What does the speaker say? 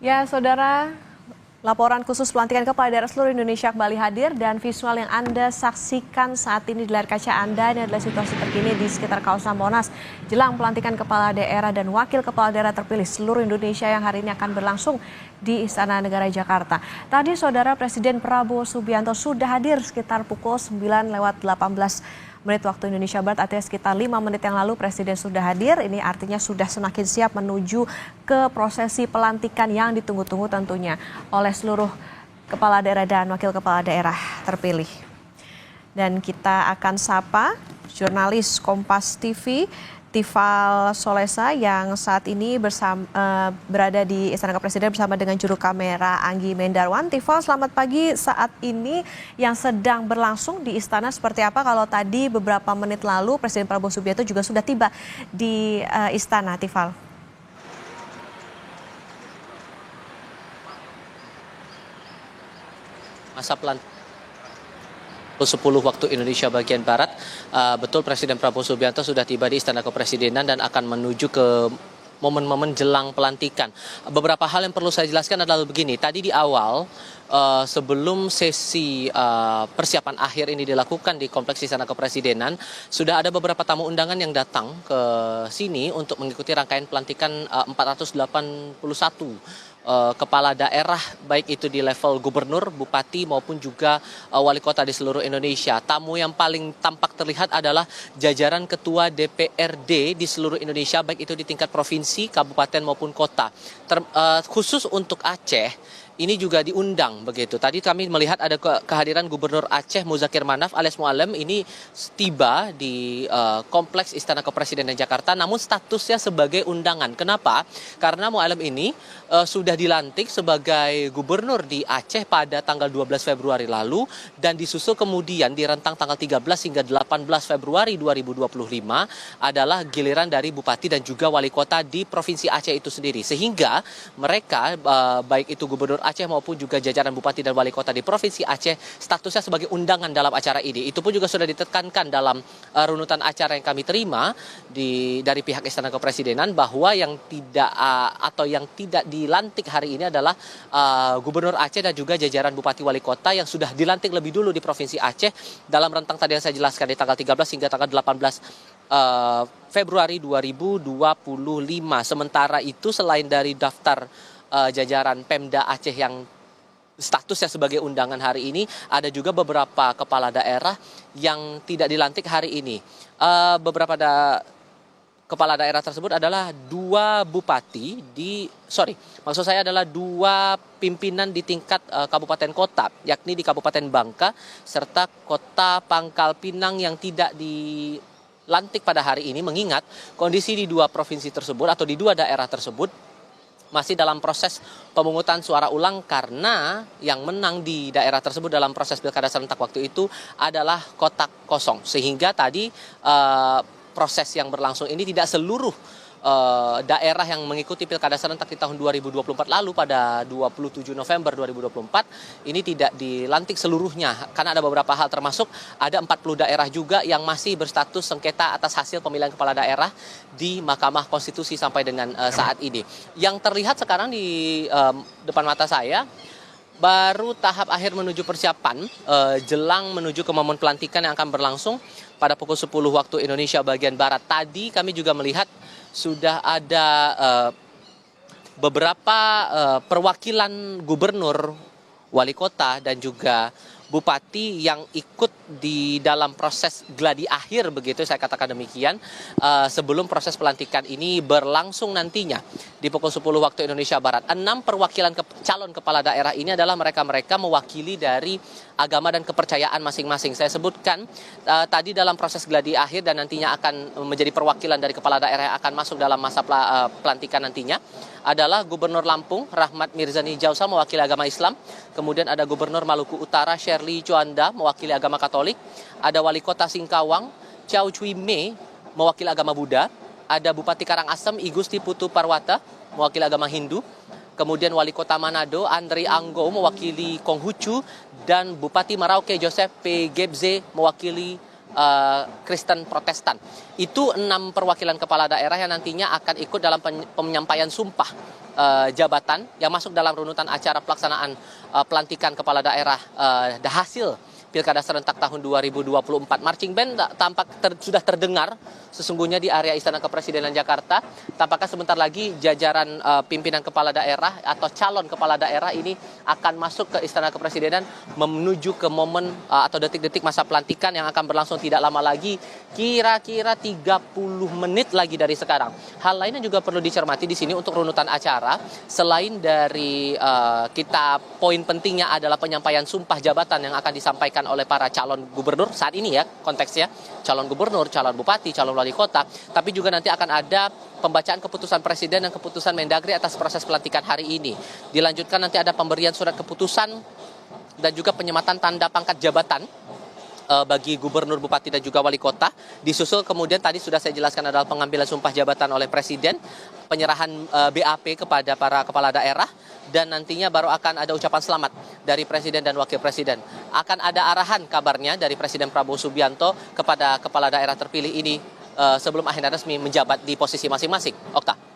Ya, saudara, laporan khusus pelantikan kepala daerah seluruh Indonesia kembali hadir dan visual yang Anda saksikan saat ini di layar kaca Anda ini adalah situasi terkini di sekitar kawasan Monas jelang pelantikan kepala daerah dan wakil kepala daerah terpilih seluruh Indonesia yang hari ini akan berlangsung di Istana Negara Jakarta. Tadi saudara Presiden Prabowo Subianto sudah hadir sekitar pukul 9:18 menit waktu Indonesia Barat, artinya sekitar 5 menit yang lalu Presiden sudah hadir. Ini artinya sudah semakin siap menuju ke prosesi pelantikan yang ditunggu-tunggu tentunya oleh seluruh kepala daerah dan wakil kepala daerah terpilih. Dan kita akan sapa jurnalis Kompas TV, Tifal Solesa yang saat ini berada di Istana Kepresiden bersama dengan juru kamera Anggi Mendarwan. Tifal, selamat pagi. Saat ini yang sedang berlangsung di Istana seperti apa? Kalau tadi beberapa menit lalu Presiden Prabowo Subianto juga sudah tiba di Istana, Tifal. Masa pelantikan 10 waktu Indonesia bagian Barat, betul Presiden Prabowo Subianto sudah tiba di Istana Kepresidenan dan akan menuju ke momen-momen jelang pelantikan. Beberapa hal yang perlu saya jelaskan adalah begini, tadi di awal sebelum sesi persiapan akhir ini dilakukan di Kompleks Istana Kepresidenan, sudah ada beberapa tamu undangan yang datang ke sini untuk mengikuti rangkaian pelantikan 481 kepala daerah, baik itu di level gubernur, bupati maupun juga wali kota di seluruh Indonesia. Tamu yang paling tampak terlihat adalah jajaran ketua DPRD di seluruh Indonesia, baik itu di tingkat provinsi, kabupaten maupun kota. Khusus untuk Aceh, ini juga diundang begitu. Tadi kami melihat ada kehadiran Gubernur Aceh Muzakir Manaf alias Mualem ini tiba di Kompleks Istana Kepresidenan Jakarta, namun statusnya sebagai undangan. Kenapa? Karena Mualem ini sudah dilantik sebagai gubernur di Aceh pada tanggal 12 Februari lalu dan disusul kemudian di rentang tanggal 13 hingga 18 Februari 2025 adalah giliran dari bupati dan juga wali kota di Provinsi Aceh itu sendiri. Sehingga mereka baik itu Gubernur Aceh maupun juga jajaran bupati dan wali kota di Provinsi Aceh statusnya sebagai undangan dalam acara ini. Itu pun juga sudah ditekankan dalam runutan acara yang kami terima dari pihak Istana Kepresidenan bahwa yang tidak atau yang tidak dilantik hari ini adalah Gubernur Aceh dan juga jajaran bupati wali kota yang sudah dilantik lebih dulu di Provinsi Aceh dalam rentang tadi yang saya jelaskan di tanggal 13 hingga tanggal 18 Februari 2025. Sementara itu selain dari daftar jajaran Pemda Aceh yang statusnya sebagai undangan hari ini, ada juga beberapa kepala daerah yang tidak dilantik hari ini. Beberapa kepala daerah tersebut adalah dua pimpinan di tingkat kabupaten kota, yakni di Kabupaten Bangka serta Kota Pangkal Pinang yang tidak dilantik pada hari ini, mengingat kondisi di dua provinsi tersebut atau di dua daerah tersebut masih dalam proses pemungutan suara ulang karena yang menang di daerah tersebut dalam proses pilkada serentak waktu itu adalah kotak kosong. Sehingga tadi proses yang berlangsung ini tidak seluruh daerah yang mengikuti pilkada serentak di tahun 2024 lalu pada 27 November 2024 ini tidak dilantik seluruhnya karena ada beberapa hal, termasuk ada 40 daerah juga yang masih berstatus sengketa atas hasil pemilihan kepala daerah di Mahkamah Konstitusi sampai dengan saat ini. Yang terlihat sekarang di depan mata saya baru tahap akhir menuju persiapan jelang menuju ke momen pelantikan yang akan berlangsung pada pukul 10 waktu Indonesia bagian Barat. Tadi kami juga melihat sudah ada beberapa perwakilan gubernur, wali kota dan juga bupati yang ikut di dalam proses gladi akhir, begitu saya katakan demikian, sebelum proses pelantikan ini berlangsung nantinya di pukul 10 waktu Indonesia Barat. 6 perwakilan calon kepala daerah ini adalah mereka-mereka mewakili dari agama dan kepercayaan masing-masing. Saya sebutkan tadi dalam proses gladi akhir dan nantinya akan menjadi perwakilan dari kepala daerah yang akan masuk dalam masa pelantikan nantinya adalah Gubernur Lampung Rahmat Mirzani Jausa mewakili agama Islam, kemudian ada Gubernur Maluku Utara Shirley Juanda mewakili agama Katolik, ada Wali Kota Singkawang Chow Chui Me mewakili agama Buddha, ada Bupati Karangasem I Gusti Putu Parwata mewakili agama Hindu, kemudian Wali Kota Manado Andri Anggo mewakili Konghucu, dan Bupati Merauke Joseph P. Gebze mewakili Kristen Protestan. Itu 6 perwakilan kepala daerah yang nantinya akan ikut dalam penyampaian sumpah jabatan yang masuk dalam runutan acara pelaksanaan pelantikan kepala daerah hasil Pilkada serentak tahun 2024. Marching band sudah terdengar sesungguhnya di area Istana Kepresidenan Jakarta. Tampaknya sebentar lagi jajaran pimpinan kepala daerah atau calon kepala daerah ini akan masuk ke Istana Kepresidenan menuju ke momen atau detik-detik masa pelantikan yang akan berlangsung tidak lama lagi, kira-kira 30 menit lagi dari sekarang. Hal lain yang juga perlu dicermati di sini untuk runutan acara, selain dari poin pentingnya adalah penyampaian sumpah jabatan yang akan disampaikan oleh para calon gubernur saat ini ya konteksnya, calon gubernur, calon bupati, calon wali kota, tapi juga nanti akan ada pembacaan keputusan presiden dan keputusan Mendagri atas proses pelantikan hari ini. Dilanjutkan nanti ada pemberian surat keputusan dan juga penyematan tanda pangkat jabatan bagi gubernur, bupati, dan juga wali kota. Disusul kemudian tadi sudah saya jelaskan adalah pengambilan sumpah jabatan oleh presiden, penyerahan BAP kepada para kepala daerah, dan nantinya baru akan ada ucapan selamat dari presiden dan wakil presiden. Akan ada arahan kabarnya dari Presiden Prabowo Subianto kepada kepala daerah terpilih ini sebelum akhirnya resmi menjabat di posisi masing-masing. Okta.